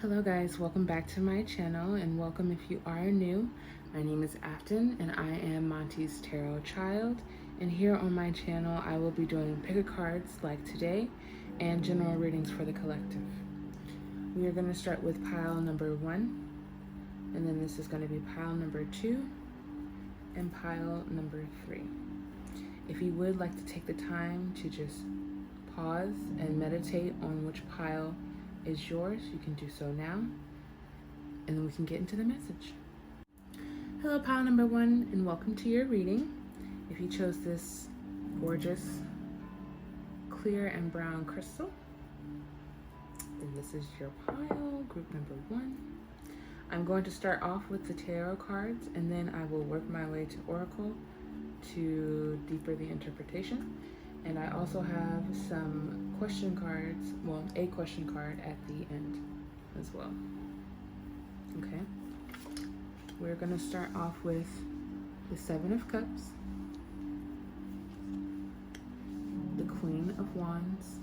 Hello guys, welcome back to my channel and welcome if you are new. My name is Afton and I am Monty's Tarot Child, and here on my channel I will be doing pick a cards like today and general readings for the collective. We are going to start with pile number 1, and then this is going to be pile number 2 and pile number 3. If you would like to take the time to just pause and meditate on which pile is yours, you can do so now, and then we can get into the message. Hello pile number 1 and welcome to your reading. If you chose this gorgeous clear and brown crystal, then this is your pile, group number 1. I'm going to start off with the tarot cards and then I will work my way to oracle to deeper the interpretation. And I also have some question cards, well, a question card at the end as well. Okay. We're going to start off with the Seven of Cups, the Queen of Wands,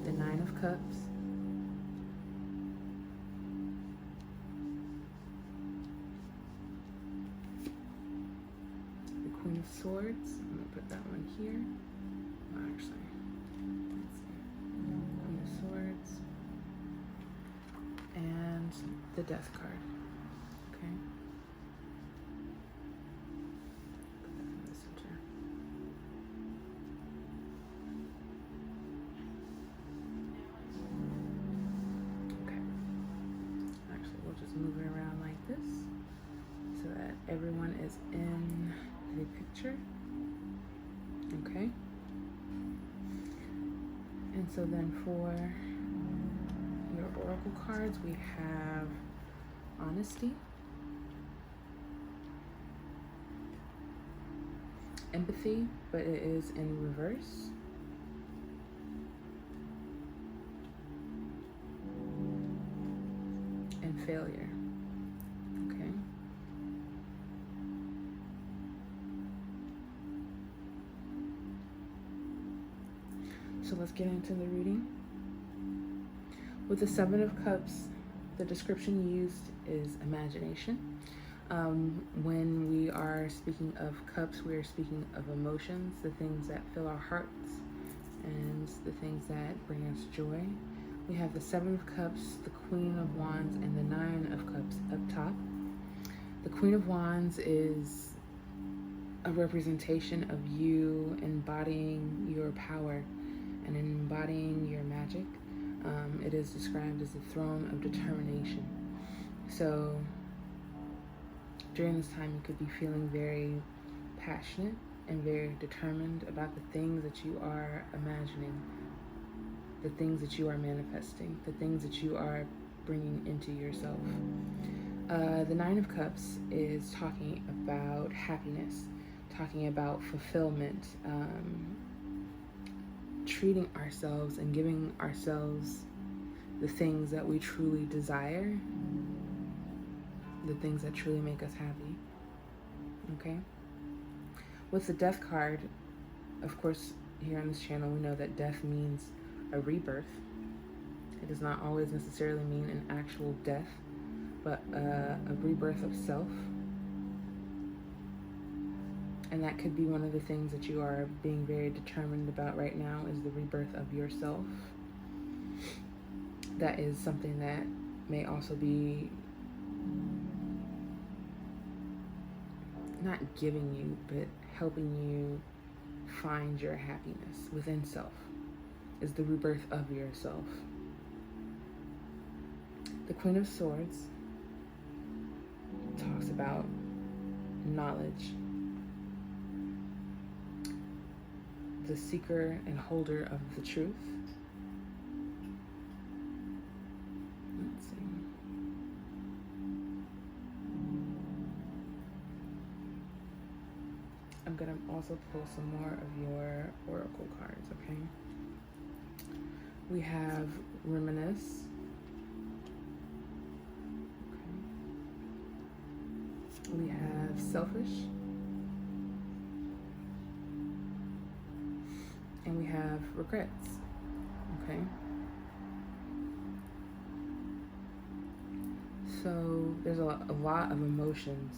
the Nine of Cups, the Queen of Swords. I'm going to put that one here. Oh, actually, let's see. Queen of Swords and the Death card. Okay. Put that in the center. Okay. Actually, we'll just move it around like this so that everyone is in the picture. Okay. And so then for your oracle cards, we have honesty, empathy, but it is in reverse, and failure. Okay. So let's get into the reading. With the Seven of Cups, the description used is imagination. When we are speaking of cups, we are speaking of emotions, the things that fill our hearts and the things that bring us joy. We have the Seven of Cups, the Queen of Wands, and the Nine of Cups up top. The Queen of Wands is a representation of you embodying your power and embodying your magic. It is described as the throne of determination. So during this time, you could be feeling very passionate and very determined about the things that you are imagining, the things that you are manifesting, the things that you are bringing into yourself. The Nine of Cups is talking about happiness, talking about fulfillment, treating ourselves and giving ourselves the things that we truly desire, the things that truly make us happy. Okay? With the Death card, of course, here on this channel, we know that death means a rebirth. It does not always necessarily mean an actual death, but a rebirth of self. And that could be one of the things that you are being very determined about right now, is the rebirth of yourself. That is something that may also be not giving you, but helping you find your happiness within self, is the rebirth of yourself. The Queen of Swords talks about knowledge, the seeker and holder of the truth. Let's see. I'm gonna also pull some more of your oracle cards, okay? We have Reminisce. Okay. We have selfish. And we have regrets. Okay? So there's a lot of emotions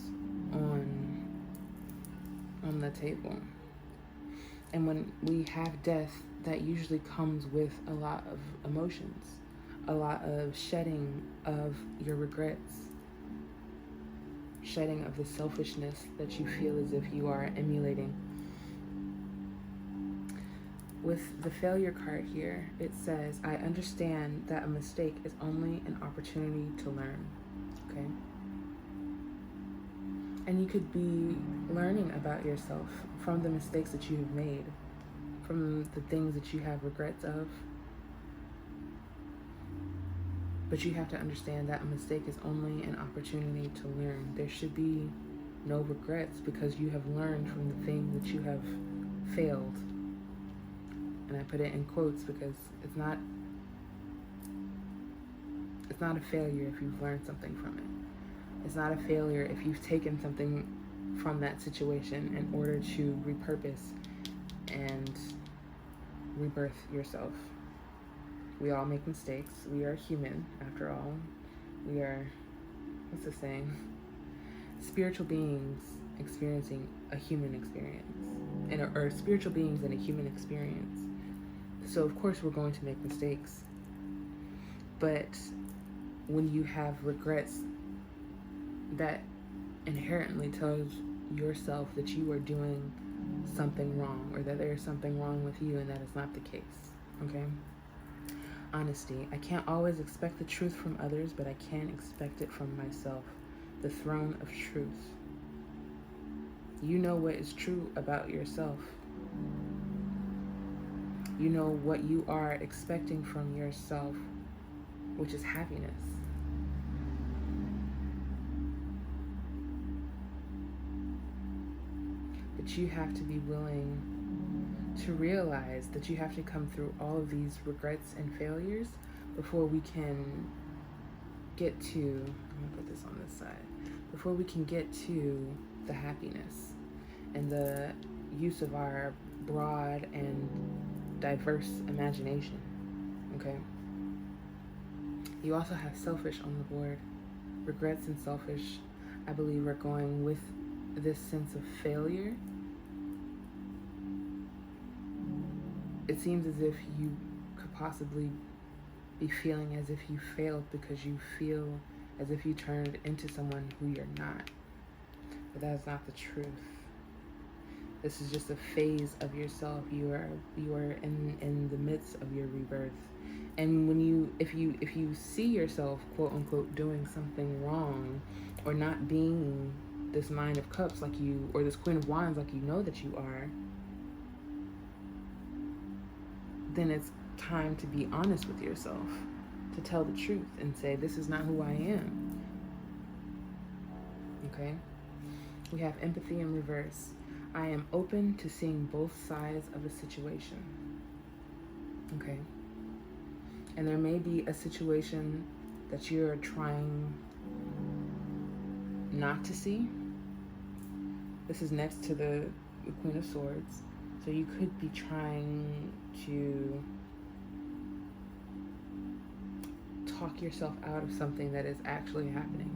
on the table. And when we have death, that usually comes with a lot of emotions, a lot of shedding of your regrets, shedding of the selfishness that you feel as if you are emulating. With the failure card here, it says, I understand that a mistake is only an opportunity to learn. Okay? And you could be learning about yourself from the mistakes that you have made, from the things that you have regrets of. But you have to understand that a mistake is only an opportunity to learn. There should be no regrets because you have learned from the thing that you have failed. And I put it in quotes because it's not a failure if you've learned something from it. It's not a failure if you've taken something from that situation in order to repurpose and rebirth yourself. We all make mistakes. We are human, after all. We are, what's the saying? Spiritual beings experiencing a human experience, or spiritual beings in a human experience. So of course we're going to make mistakes. But when you have regrets, that inherently tells yourself that you are doing something wrong, or that there's something wrong with you, and that is not the case. Okay? Honesty. I can't always expect the truth from others, but I can expect it from myself. The throne of truth. You know what is true about yourself. You know what you are expecting from yourself, which is happiness. But you have to be willing to realize that you have to come through all of these regrets and failures before we can get to, I'm gonna put this on this side, before we can get to the happiness and the use of our broad and diverse imagination. Okay? You also have selfish on the board. Regrets and selfish, I believe, are going with this sense of failure. It seems as if you could possibly be feeling as if you failed because you feel as if you turned into someone who you're not. But that is not the truth. This is just a phase of yourself. You are in the midst of your rebirth. And when if you see yourself, quote unquote, doing something wrong, or not being this Nine of Cups like you, or this Queen of Wands like you know that you are, then it's time to be honest with yourself, to tell the truth and say, this is not who I am. Okay? We have empathy in reverse. I am open to seeing both sides of a situation. Okay? And there may be a situation that you're trying not to see. This is next to the Queen of Swords. So you could be trying to talk yourself out of something that is actually happening.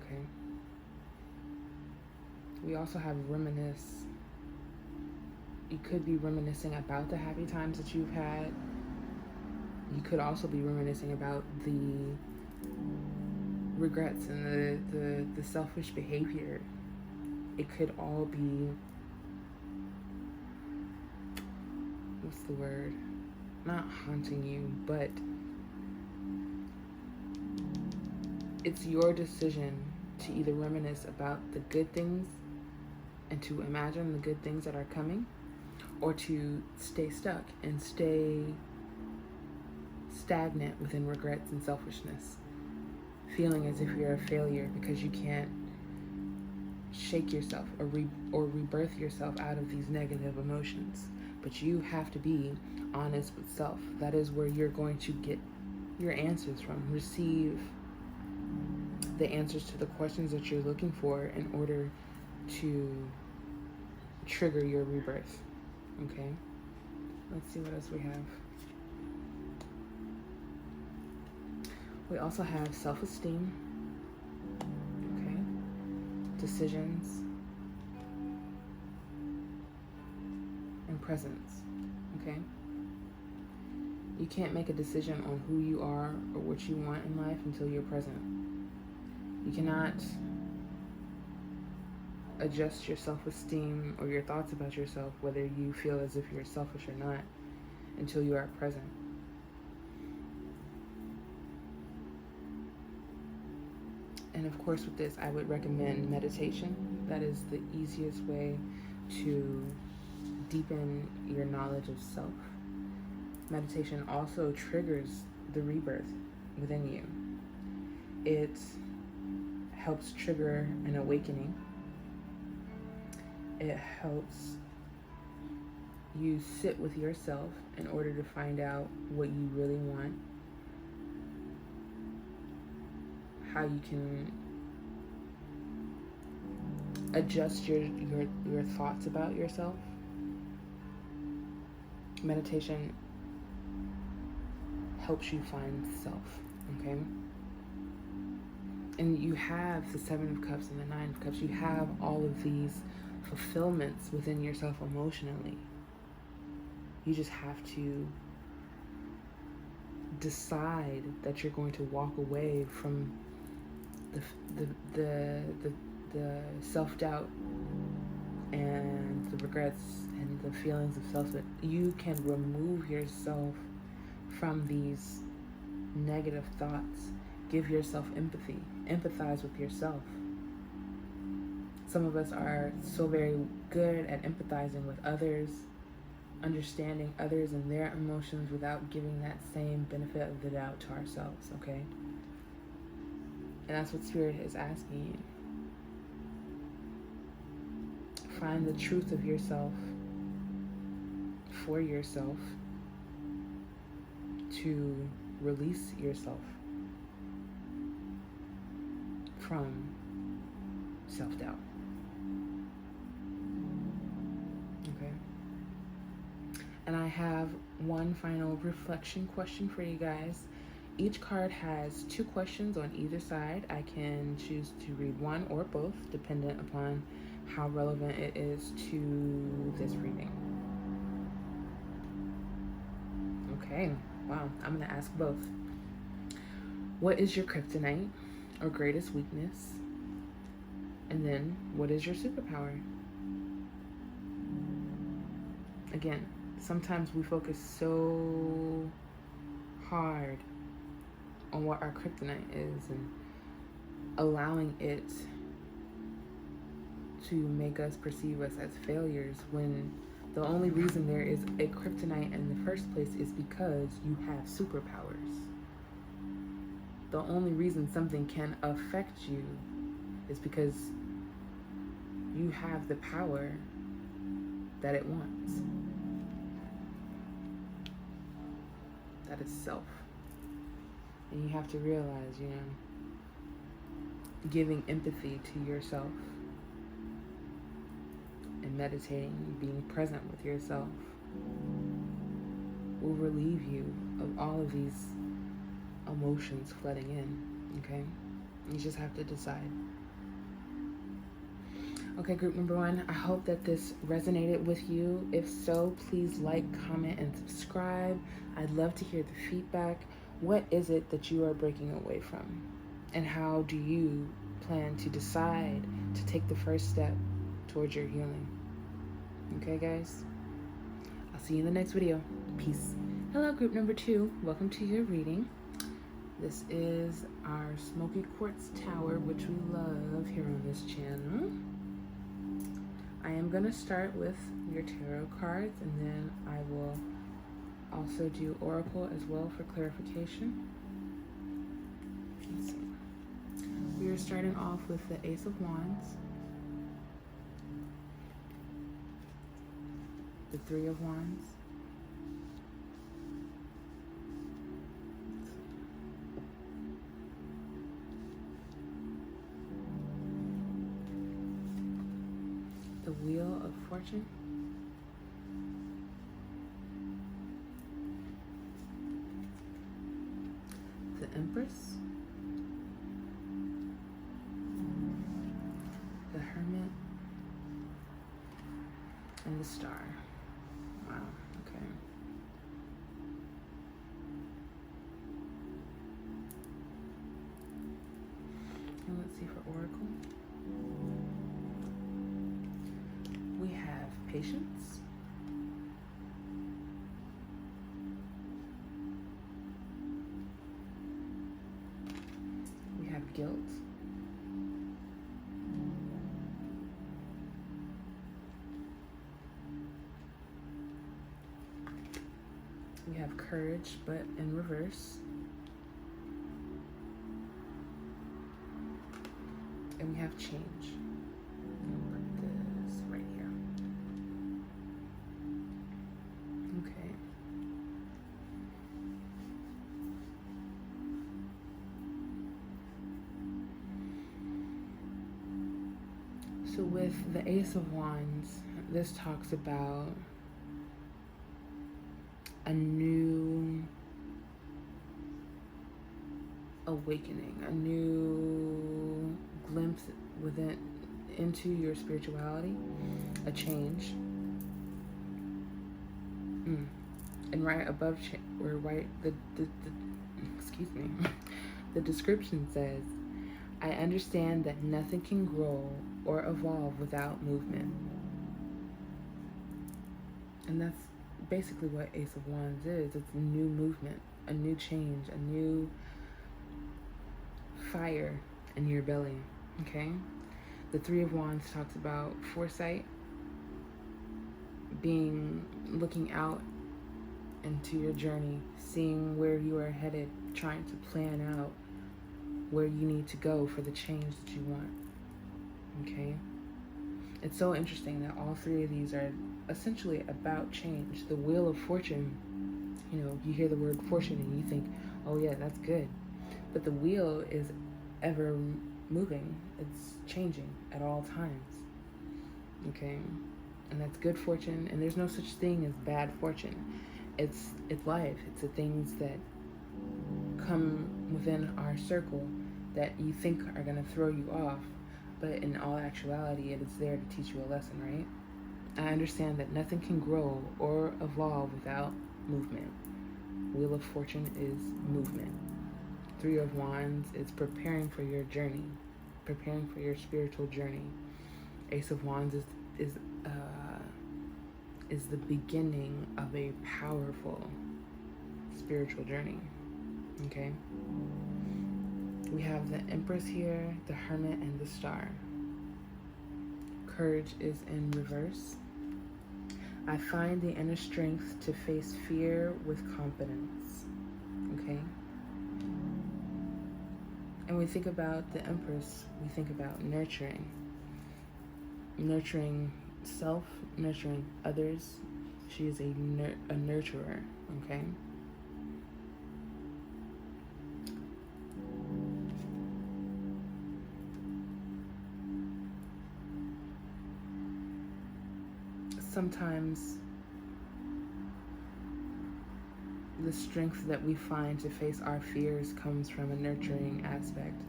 Okay? We also have reminisce. You could be reminiscing about the happy times that you've had. You could also be reminiscing about the regrets and the selfish behavior. It could all be, what's the word? Not haunting you, but it's your decision to either reminisce about the good things and to imagine the good things that are coming, or to stay stuck and stay stagnant within regrets and selfishness, feeling as if you're a failure because you can't shake yourself or rebirth yourself out of these negative emotions. But you have to be honest with self. That is where you're going to get your answers from, receive the answers to the questions that you're looking for in order to trigger your rebirth. Okay? Let's see what else we have. We also have self-esteem, okay, decisions, and presence, okay? You can't make a decision on who you are or what you want in life until you're present. You cannot adjust your self-esteem or your thoughts about yourself, whether you feel as if you're selfish or not, until you are present. And of course, with this, I would recommend meditation. That is the easiest way to deepen your knowledge of self. Meditation also triggers the rebirth within you. It helps trigger an awakening. It helps you sit with yourself in order to find out what you really want, how you can adjust your thoughts about yourself. Meditation helps you find self, okay? And you have the Seven of Cups and the Nine of Cups. You have all of these fulfillments within yourself emotionally. You just have to decide that you're going to walk away from the self-doubt and the regrets and the feelings of self. That you can remove yourself from these negative thoughts. Give yourself empathy. Empathize with yourself. Some of us are so very good at empathizing with others, understanding others and their emotions without giving that same benefit of the doubt to ourselves, okay? And that's what Spirit is asking you. Find the truth of yourself for yourself to release yourself from self-doubt. Okay? And I have one final reflection question for you guys. Each card has 2 questions on either side. I can choose to read one or both, dependent upon how relevant it is to this reading. Okay, wow, I'm gonna ask both. What is your kryptonite or greatest weakness? And then, what is your superpower? Again, sometimes we focus so hard on what our kryptonite is and allowing it to make us perceive us as failures, when the only reason there is a kryptonite in the first place is because you have superpowers. The only reason something can affect you is because you have the power that it wants. That is self. And you have to realize, giving empathy to yourself and meditating, being present with yourself will relieve you of all of these emotions flooding in, okay? You just have to decide. Okay, group number 1, I hope that this resonated with you. If so, please like, comment, and subscribe. I'd love to hear the feedback. What is it that you are breaking away from? And how do you plan to decide to take the first step towards your healing? Okay, guys? I'll see you in the next video. Peace. Hello, group number 2. Welcome to your reading. This is our Smoky Quartz Tower, which we love here on this channel. I am going to start with your tarot cards, and then I will also do Oracle as well for clarification. Let's see. We are starting off with the Ace of Wands, the Three of Wands, the Wheel of Fortune. The Empress. The Hermit. And the Star. Wow, okay. And let's see for Oracle. We have Patience. We have Guilt. We have Courage, but in reverse. And we have Change. I'll put this right here. Okay. So with the Ace of Wands, this talks about a new awakening, a new glimpse into your spirituality, a change. And right above, excuse me, the description says, I understand that nothing can grow or evolve without movement. And that's basically what Ace of Wands is. It's a new movement, a new change, a new fire in your belly, okay? The Three of Wands talks about foresight, looking out into your journey, seeing where you are headed, trying to plan out where you need to go for the change that you want, okay? It's so interesting that all three of these are essentially about change. The Wheel of Fortune, you hear the word fortune and you think, oh yeah, that's good. But the wheel is ever moving. It's changing at all times, okay? And that's good fortune, and there's no such thing as bad fortune. It's life. It's the things that come within our circle that you think are going to throw you off, but in all actuality, it is there to teach you a lesson, right? I understand that nothing can grow or evolve without movement. Wheel of Fortune is movement. Three of Wands is preparing for your journey, preparing for your spiritual journey. Ace of Wands is the beginning of a powerful spiritual journey, okay? We have the Empress here, the Hermit, and the Star. Courage is in reverse. I find the inner strength to face fear with confidence, okay? And we think about the Empress, we think about nurturing self, nurturing others. She is a nurturer, okay? Sometimes the strength that we find to face our fears comes from a nurturing aspect.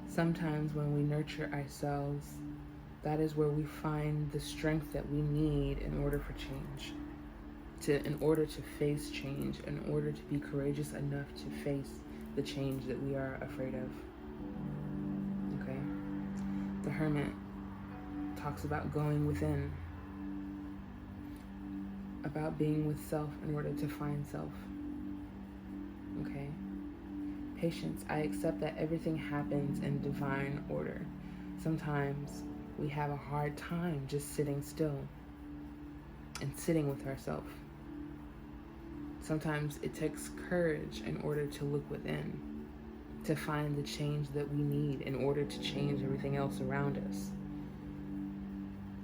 Sometimes when we nurture ourselves, that is where we find the strength that we need in order for change, in order to face change, in order to be courageous enough to face the change that we are afraid of, okay? The Hermit talks about going within, about being with self in order to find self, okay? Patience, I accept that everything happens in divine order. Sometimes we have a hard time just sitting still and sitting with ourselves. Sometimes it takes courage in order to look within, to find the change that we need in order to change everything else around us.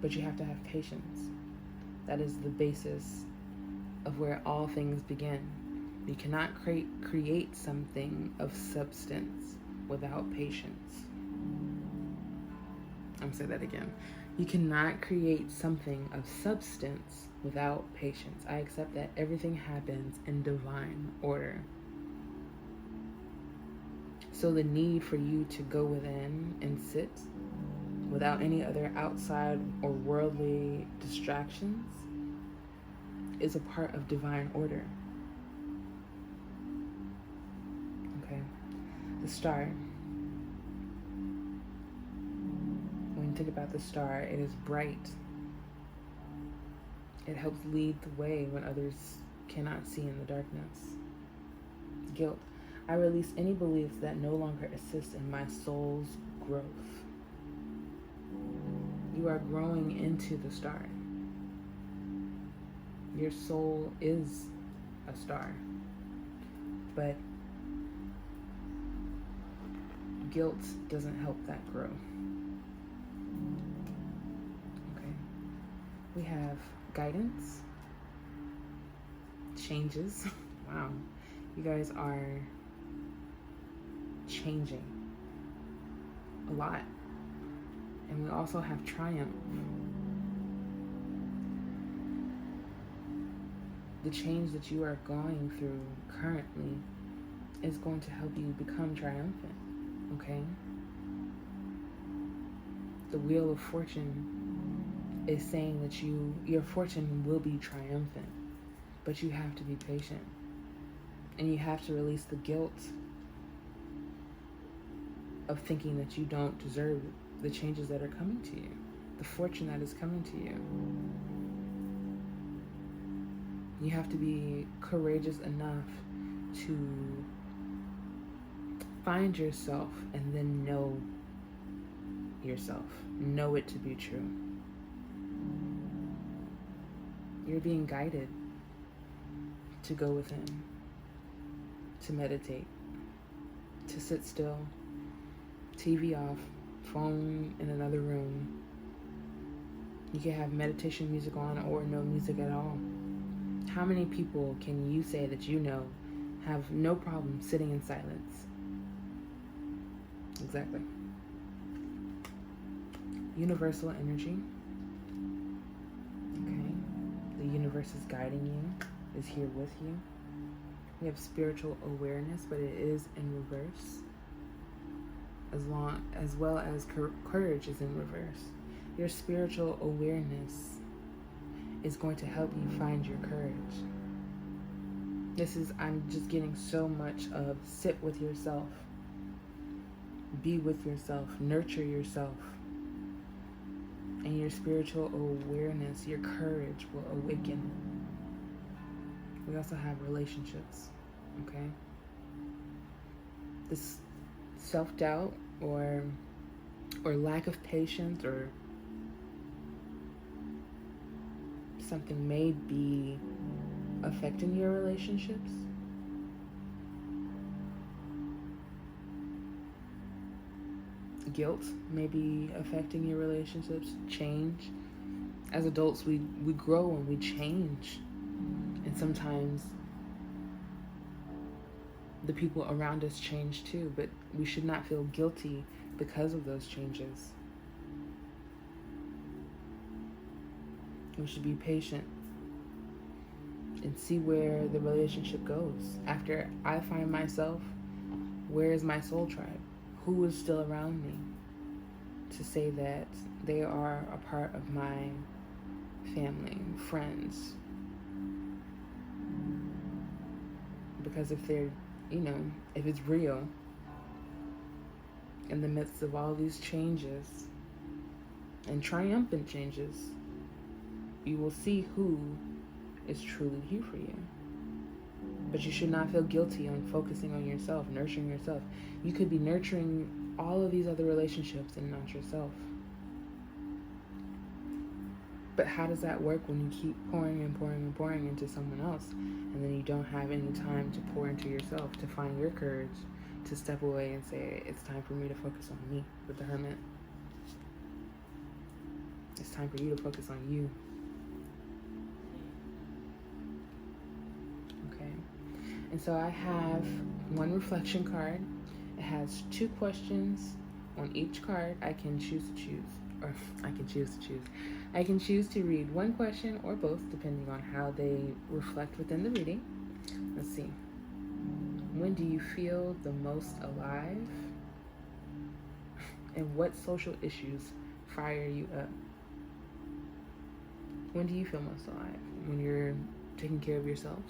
But you have to have patience. That is the basis of where all things begin. You cannot create something of substance without patience. I'm gonna say that again. You cannot create something of substance without patience. I accept that everything happens in divine order. So the need for you to go within and sit without any other outside or worldly distractions is a part of divine order. Okay? The star. When you think about the star, it is bright. It helps lead the way when others cannot see in the darkness. Guilt. I release any beliefs that no longer assist in my soul's growth. You are growing into the star. Your soul is a star. But guilt doesn't help that grow. Okay. We have guidance, changes. Wow. You guys are changing a lot. And we also have triumph. The change that you are going through currently is going to help you become triumphant, okay? The Wheel of Fortune is saying that your fortune will be triumphant, but you have to be patient. And you have to release the guilt of thinking that you don't deserve the changes that are coming to you, the fortune that is coming to you. You have to be courageous enough to find yourself and then know yourself. Know it to be true. You're being guided to go within, to meditate, to sit still, TV off, phone in another room. You can have meditation music on or no music at all. How many people can you say that you know have no problem sitting in silence? Exactly. Universal energy. Okay. The universe is guiding you, is here with you. We have spiritual awareness, but it is in reverse. As well as courage is in reverse. Your spiritual awareness is going to help you find your courage. I'm just getting so much of sit with yourself, be with yourself, nurture yourself, and your spiritual awareness, your courage will awaken. We also have relationships, okay? This self-doubt or lack of patience or something may be affecting your relationships. Guilt may be affecting your relationships. Change. As adults, we grow and we change. And sometimes the people around us change too, but we should not feel guilty because of those changes. We should be patient and see where the relationship goes. After I find myself, where is my soul tribe? Who is still around me to say that they are a part of my family, friends? Because if they're, if it's real, in the midst of all these changes and triumphant changes, you will see who is truly here for you. But you should not feel guilty on focusing on yourself, nurturing yourself. You could be nurturing all of these other relationships and not yourself. But how does that work when you keep pouring and pouring and pouring into someone else, and then you don't have any time to pour into yourself, to find your courage, to step away and say, it's time for me to focus on me with the Hermit. It's time for you to focus on you. Okay. And so I have one reflection card. It has 2 questions on each card. I can choose to choose or I can choose to choose. I can choose to read one question or both, depending on how they reflect within the reading. Let's see. When do you feel the most alive? And what social issues fire you up? When do you feel most alive? When you're taking care of yourself?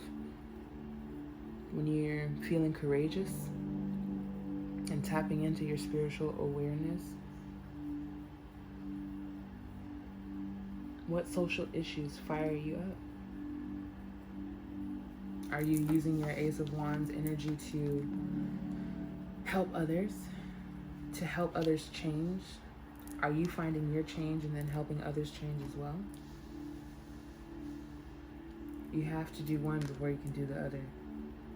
When you're feeling courageous and tapping into your spiritual awareness? What social issues fire you up? Are you using your Ace of Wands energy to help others? To help others change? Are you finding your change and then helping others change as well? You have to do one before you can do the other.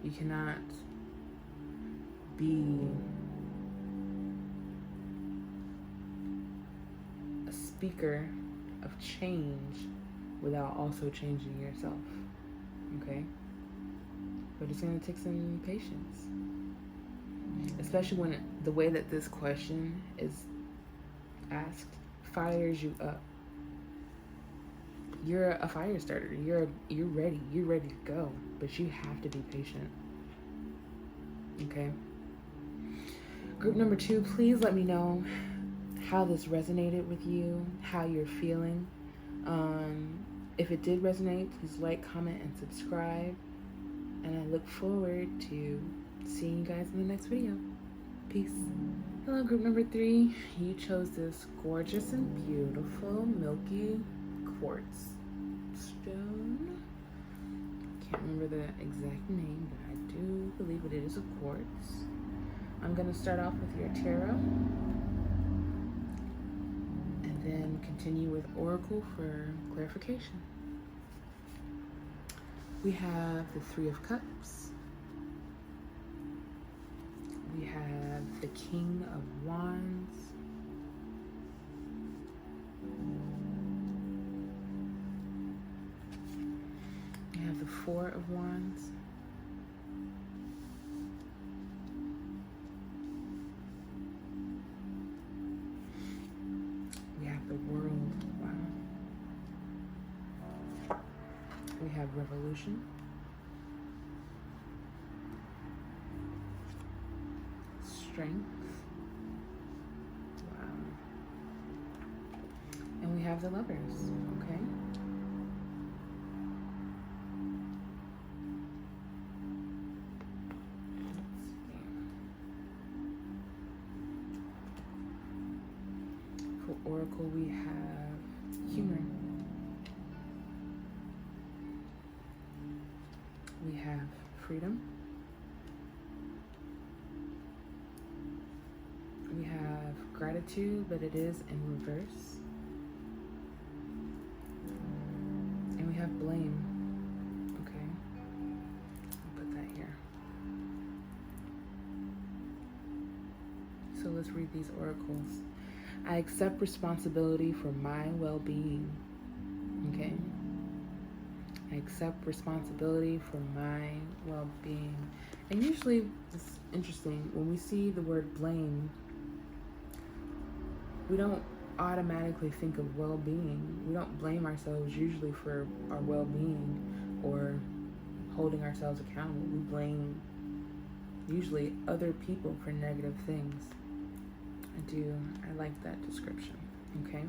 You cannot be a speaker of change without also changing yourself. Okay? But it's going to take some patience. Especially when the way that this question is asked fires you up. You're a fire starter. You're ready. You're ready to go. But you have to be patient. Okay? Group number 2, please let me know how this resonated with you, how you're feeling. If it did resonate, please like, comment, and subscribe. And I look forward to seeing you guys in the next video. Peace. Hello, group number 3. You chose this gorgeous and beautiful milky quartz stone. Can't remember the exact name, but I do believe it is a quartz. I'm going to start off with your tarot and then continue with oracle for clarification. We have the 3 of Cups. We have the King of Wands. We have the 4 of Wands. We have the World. Wow. We have Revolution. Strength. Wow. And we have the Lovers, okay? Let's see. For Oracle, we have Humor. We have Freedom. We have Gratitude, but it is in reverse. And we have Blame. Okay. I'll put that here. So let's read these oracles. I accept responsibility for my well-being. Okay. I accept responsibility for my well-being. And usually, it's interesting, when we see the word blame, we don't automatically think of well-being. We don't blame ourselves usually for our well-being or holding ourselves accountable. We blame usually other people for negative things. I like that description, okay?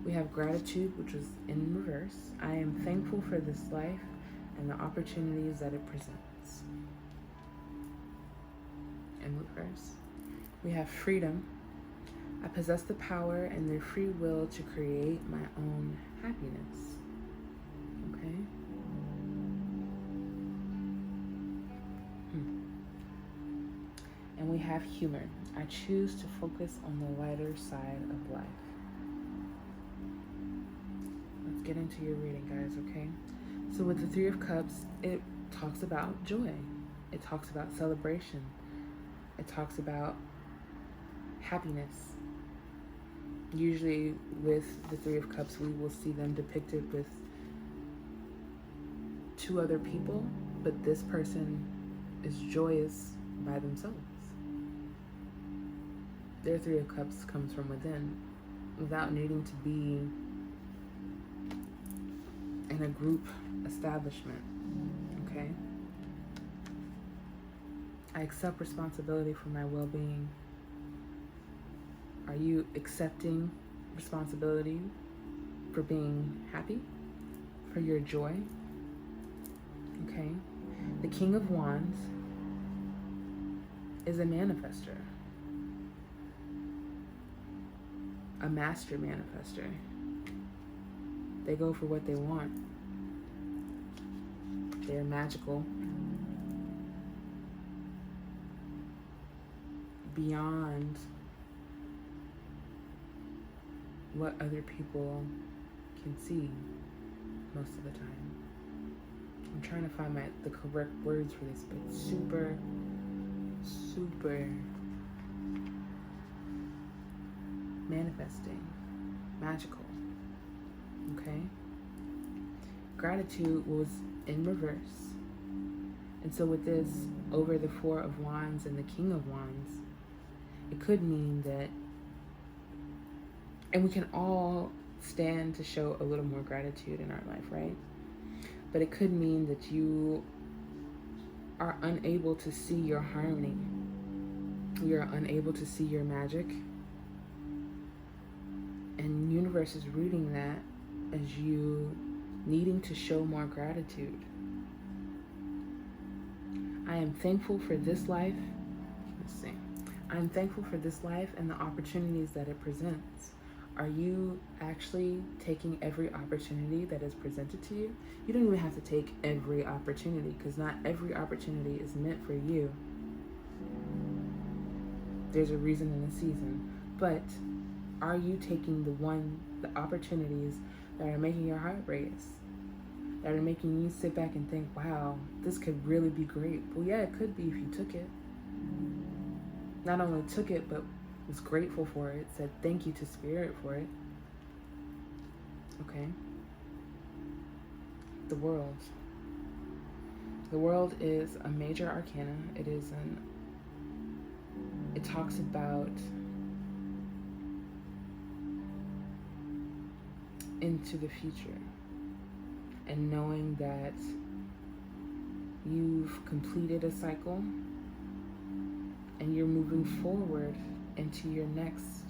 We have Gratitude, which is in reverse. I am thankful for this life and the opportunities that it presents. In reverse. We have Freedom. I possess the power and the free will to create my own happiness. Okay? And we have Humor. I choose to focus on the lighter side of life. Let's get into your reading, guys, okay? So with the 3 of Cups, it talks about joy. It talks about celebration. It talks about happiness. Usually with the 3 of Cups, we will see them depicted with 2 other people, but this person is joyous by themselves. Their 3 of Cups comes from within. without needing to be in a group establishment, okay? I accept responsibility for my well-being. Are you accepting responsibility for being happy, for your joy? Okay? The King of Wands is a manifester, a master manifester. They go for what they want. They're magical beyond what other people can see most of the time. I'm trying to find the correct words for this, but super manifesting, magical, okay? Gratitude was in reverse. And so with this, over the Four of Wands and the King of Wands, it could mean that, and we can all stand to show a little more gratitude in our life, right? But it could mean that you are unable to see your harmony. You're unable to see your magic. And the universe is reading that as you needing to show more gratitude. I am thankful for this life. Let's see. I am thankful for this life and the opportunities that it presents. Are you actually taking every opportunity that is presented to you? You don't even have to take every opportunity, because not every opportunity is meant for you. There's a reason and a season. But are you taking the opportunities that are making your heart race? That are making you sit back and think, wow, this could really be great. Well, yeah, it could be if you took it. Not only took it, but was grateful for it, said thank you to Spirit for it. Okay? The world. The world is a major arcana. It talks about into the future and knowing that you've completed a cycle and you're moving forward into your next.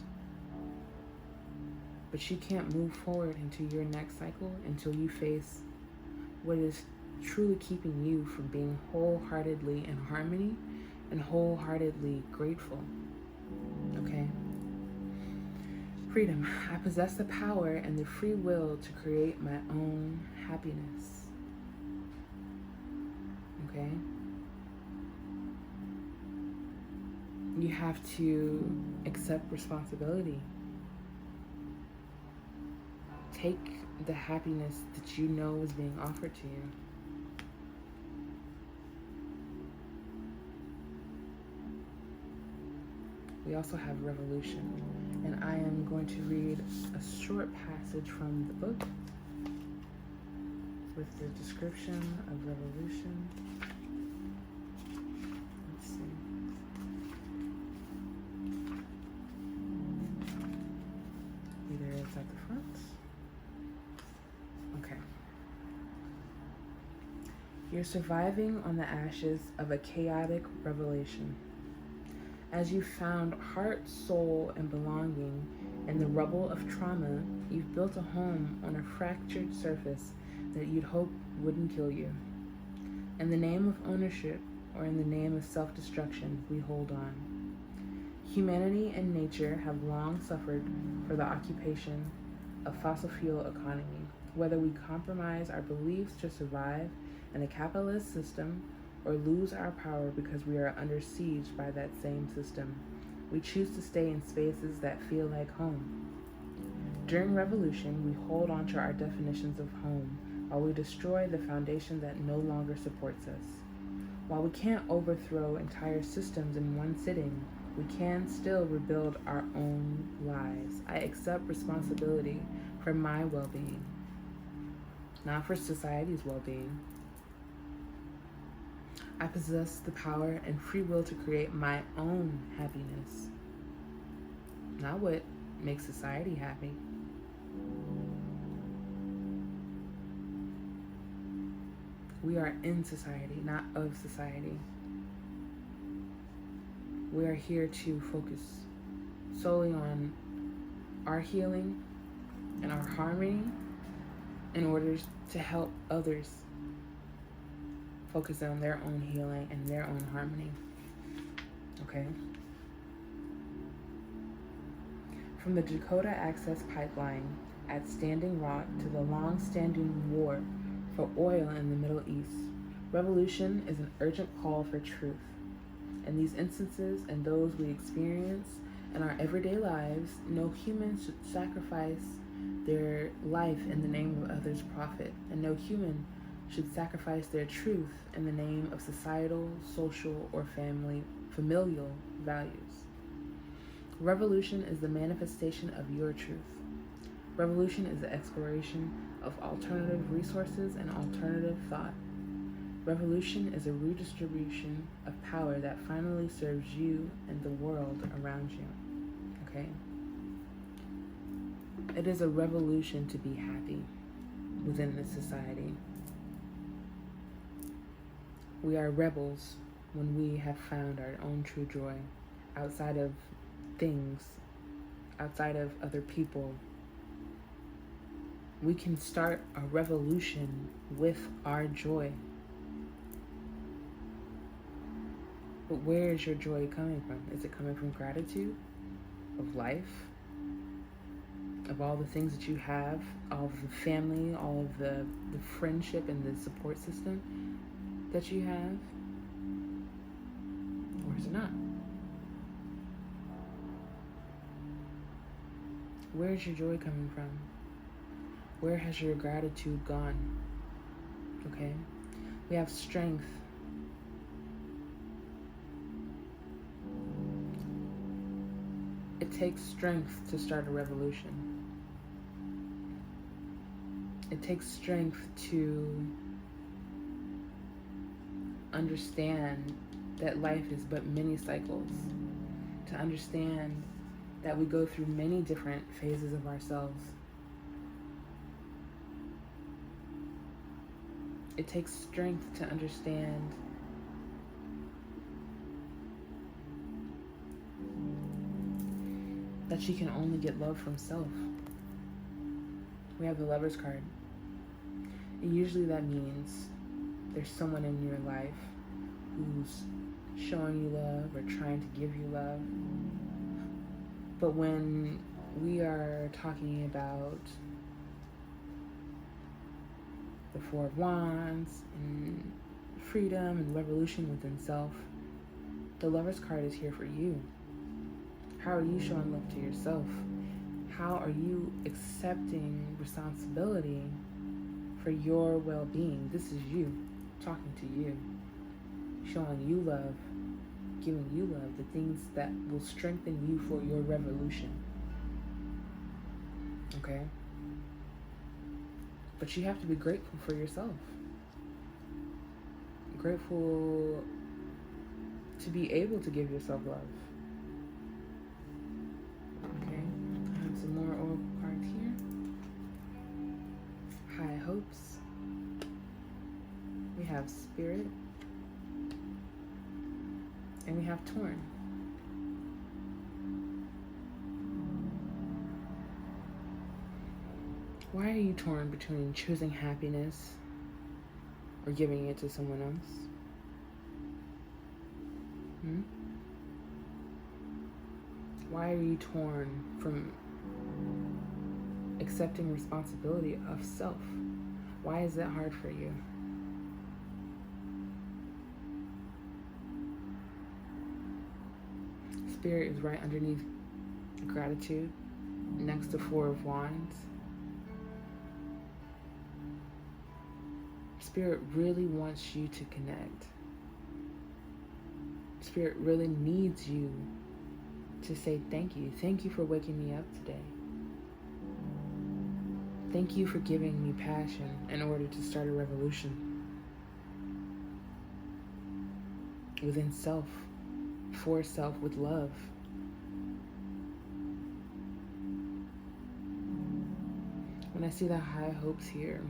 But you can't move forward into your next cycle until you face what is truly keeping you from being wholeheartedly in harmony and wholeheartedly grateful. Okay? Freedom. I possess the power and the free will to create my own happiness. Okay? You have to accept responsibility. Take the happiness that you know is being offered to you. We also have revolution. And I am going to read a short passage from the book with the description of revolution. Let's see. Either it's at the front. Okay. You're surviving on the ashes of a chaotic revelation. As you found heart, soul, and belonging in the rubble of trauma, you've built a home on a fractured surface that you'd hope wouldn't kill you. In the name of ownership, or in the name of self-destruction, we hold on. Humanity and nature have long suffered for the occupation of fossil fuel economy. Whether we compromise our beliefs to survive in a capitalist system or lose our power because we are under siege by that same system, we choose to stay in spaces that feel like home. During revolution, we hold on to our definitions of home while we destroy the foundation that no longer supports us. While we can't overthrow entire systems in one sitting, we can still rebuild our own lives. I accept responsibility for my well-being, not for society's well-being. I possess the power and free will to create my own happiness. Not what make society happy. We are in society, not of society. We are here to focus solely on our healing and our harmony in order to help others focus on their own healing and their own harmony. Okay? From the Dakota Access Pipeline at Standing Rock to the long-standing war for oil in the Middle East, revolution is an urgent call for truth. In these instances and those we experience in our everyday lives, no human should sacrifice their life in the name of others' profit, and no human should sacrifice their truth in the name of societal, social, or familial values. Revolution is the manifestation of your truth. Revolution is the exploration of alternative resources and alternative thought. Revolution is a redistribution of power that finally serves you and the world around you. Okay? It is a revolution to be happy within this society. We are rebels when we have found our own true joy outside of things, outside of other people. We can start a revolution with our joy. But where is your joy coming from? Is it coming from gratitude of life, of all the things that you have, all of the family, all of the friendship and the support system that you have? Or is it not? Where is your joy coming from? Where has your gratitude gone? Okay? We have strength. It takes strength to start a revolution. It takes strength to understand that life is but many cycles, to understand that we go through many different phases of ourselves. It takes strength to understand that you can only get love from self. We have the Lover's card. And usually that means there's someone in your life who's showing you love or trying to give you love. But when we are talking about the Four of Wands and freedom and revolution within self, the Lover's card is here for you. How are you showing love to yourself? How are you accepting responsibility for your well-being? This is you talking to you, showing you love, giving you love, the things that will strengthen you for your revolution. Okay? But you have to be grateful for yourself. Grateful to be able to give yourself love. Okay? I have some more oracle cards here. High hopes. We have spirit. And we have torn. Why are you torn between choosing happiness or giving it to someone else? Why are you torn from accepting responsibility of self? Why is that hard for you? Spirit is right underneath gratitude, next to Four of Wands. Spirit really wants you to connect. Spirit really needs you to say thank you. Thank you for waking me up today. Thank you for giving me passion in order to start a revolution within self, for self, with love. when I see the high hopes here,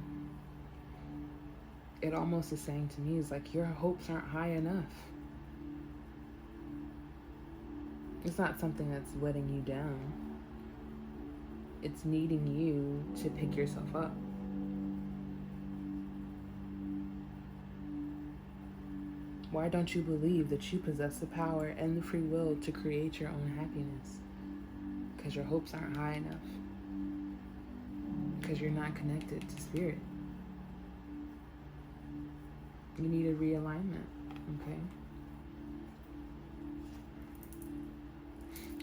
it almost is saying to me, is like, your hopes aren't high enough. It's not something that's letting you down. It's needing you to pick yourself up. Why don't you believe that you possess the power and the free will to create your own happiness? Because your hopes aren't high enough. Because you're not connected to spirit. You need a realignment, okay?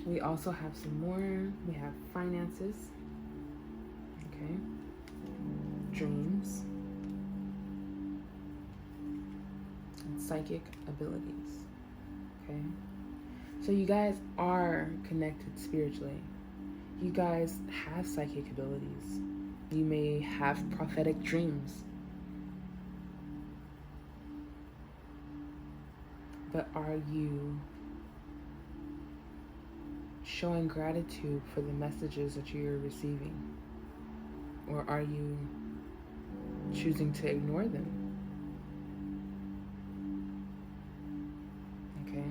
We also have some more. We have finances, okay? Dreams. And psychic abilities, okay? So you guys are connected spiritually. You guys have psychic abilities. You may have prophetic dreams. But are you showing gratitude for the messages that you're receiving? Or are you choosing to ignore them? Okay.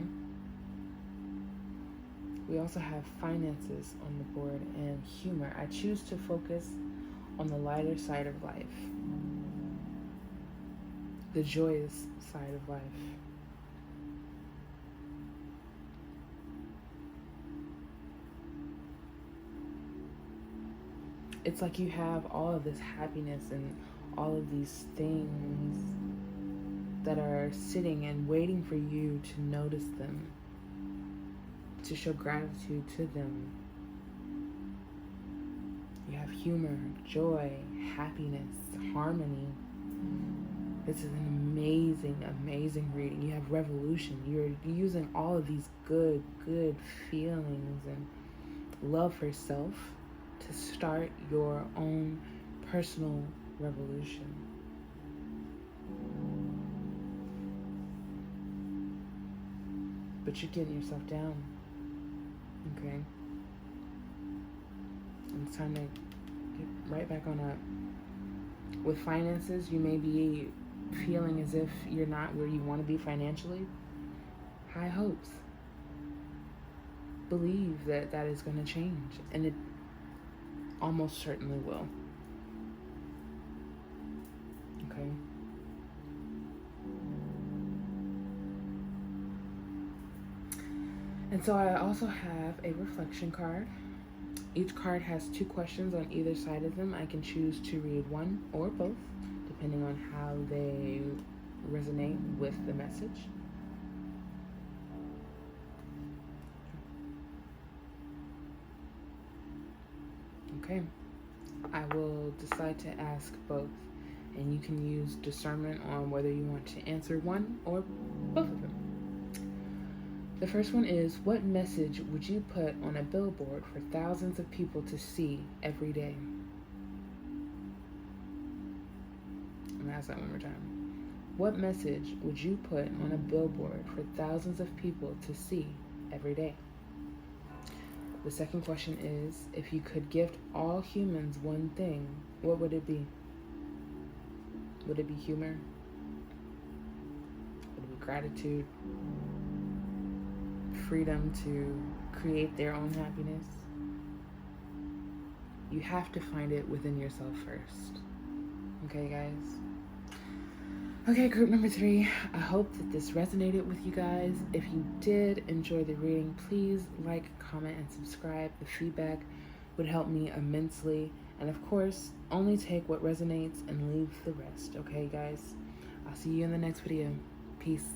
We also have finances on the board and humor. I choose to focus on the lighter side of life, the joyous side of life. It's like you have all of this happiness and all of these things that are sitting and waiting for you to notice them, to show gratitude to them. You have humor, joy, happiness, harmony. This is an amazing, amazing reading. You have revolution. You're using all of these good feelings and love for self to start your own personal revolution. But you're getting yourself down, okay? And it's time to get right back on up. With finances, you may be feeling as if you're not where you want to be financially. High hopes. Believe that that is going to change, and it almost certainly will. Okay? And so I also have a reflection card. Each card has 2 questions on either side of them. I can choose to read one or both, depending on how they resonate with the message. Okay, I will decide to ask both, and you can use discernment on whether you want to answer one or both of them. The first one is, what message would you put on a billboard for thousands of people to see every day? I'm going to ask that one more time. What message would you put on a billboard for thousands of people to see every day? The second question is, if you could gift all humans one thing, what would it be? Would it be humor? Would it be gratitude? Freedom to create their own happiness? You have to find it within yourself first. Okay, guys? Okay, group number 3. I hope that this resonated with you guys. If you did enjoy the reading, please like, comment, and subscribe. The feedback would help me immensely. And of course, only take what resonates and leave the rest. Okay, guys? I'll see you in the next video. Peace.